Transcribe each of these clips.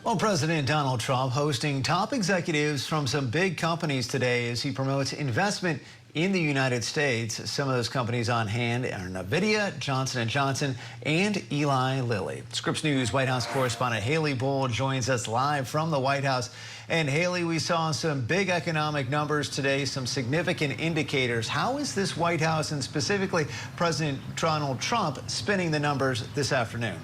Well, President Donald Trump hosting top executives from some big companies today as he promotes investment in the United States. Some of those companies on hand are Nvidia, Johnson & Johnson, and Eli Lilly. Scripps News White House correspondent Haley Bull joins us live from the White House. And Haley, we saw some big economic numbers today, some significant indicators. How is this White House and specifically President Donald Trump spinning the numbers this afternoon?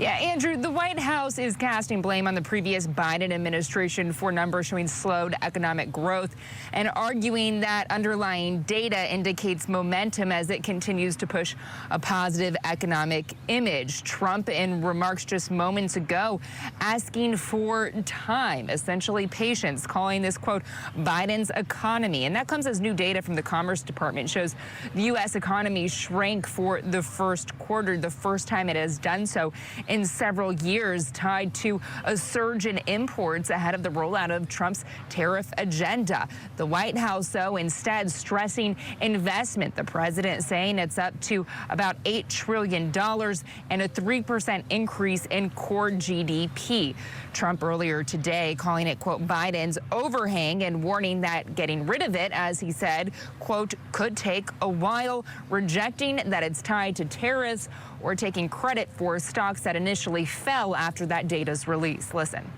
Yeah, Andrew, the White House is casting blame on the previous Biden administration for numbers showing slowed economic growth and arguing that underlying data indicates momentum as it continues to push a positive economic image. Trump, in remarks just moments ago, asking for time, essentially patience, calling this, quote, Biden's economy. And that comes as new data from the Commerce Department shows the U.S. economy shrank for the first quarter, the first time it has done so in several years, tied to a surge in imports ahead of the rollout of Trump's tariff agenda. The White House, though, instead stressing investment. The president saying it's up to about $8 trillion and a 3% increase in core GDP. Trump earlier today calling it, quote, Biden's overhang and warning that getting rid of it, as he said, quote, could take a while, rejecting that it's tied to tariffs or taking credit for stocks that initially fell after that data's release. Listen.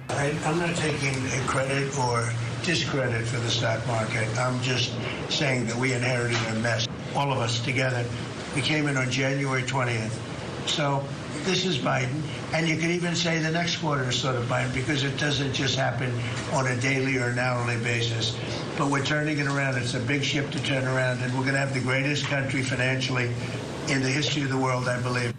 I'm not taking credit or discredit for the stock market. I'm just saying that we inherited a mess, all of us together. We came in on January 20th. So this is Biden. And you could even say the next quarter is sort of Biden because it doesn't just happen on a daily or an hourly basis. But we're turning it around. It's a big ship to turn around. And we're going to have the greatest country financially in the history of the world, I believe.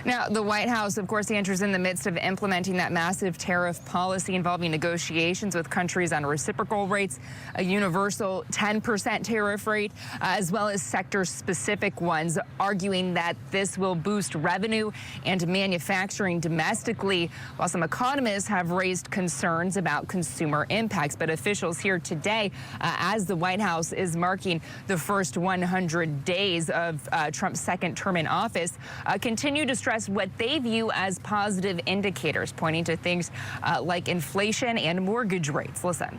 Now, the White House, of course, Andrew's in the midst of implementing that massive tariff policy involving negotiations with countries on reciprocal rates, a universal 10% tariff rate, as well as sector-specific ones, arguing that this will boost revenue and manufacturing domestically, while some economists have raised concerns about consumer impacts. But officials here today, as the White House is marking the first 100 days of Trump's second term in office, continue to stress what they view as positive indicators, pointing to things like inflation and mortgage rates. Listen.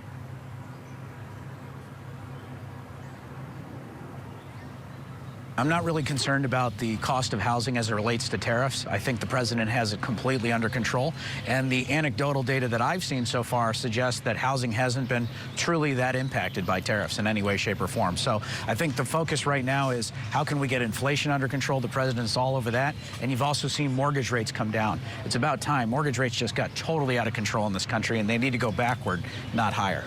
I'm not really concerned about the cost of housing as it relates to tariffs. I think the president has it completely under control. And the anecdotal data that I've seen so far suggests that housing hasn't been truly that impacted by tariffs in any way, shape, or form. So I think the focus right now is how can we get inflation under control? The president's all over that. And you've also seen mortgage rates come down. It's about time. Mortgage rates just got totally out of control in this country, and they need to go backward, not higher.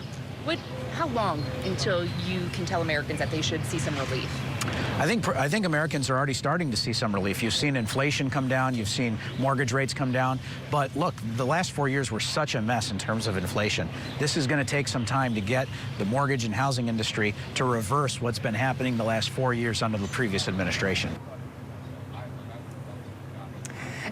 How long until you can tell Americans that they should see some relief? I think Americans are already starting to see some relief. You've seen inflation come down. You've seen mortgage rates come down. But look, the last 4 years were such a mess in terms of inflation. This is going to take some time to get the mortgage and housing industry to reverse what's been happening the last 4 years under the previous administration.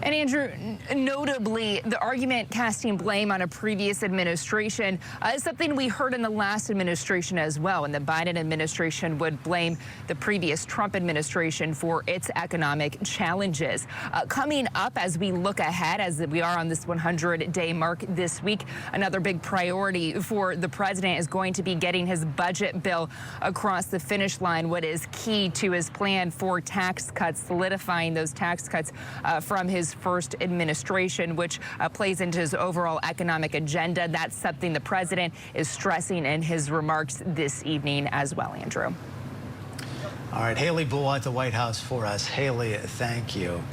And Andrew, notably, the argument casting blame on a previous administration is something we heard in the last administration as well. And the Biden administration would blame the previous Trump administration for its economic challenges. Coming up as we look ahead, as we are on this 100-day mark this week, another big priority for the president is going to be getting his budget bill across the finish line, what is key to his plan for tax cuts, solidifying those tax cuts from his first administration, which plays into his overall economic agenda. That's something the president is stressing in his remarks this evening as well, Andrew. All right, Haley Bull at the White House for us. Haley, thank you.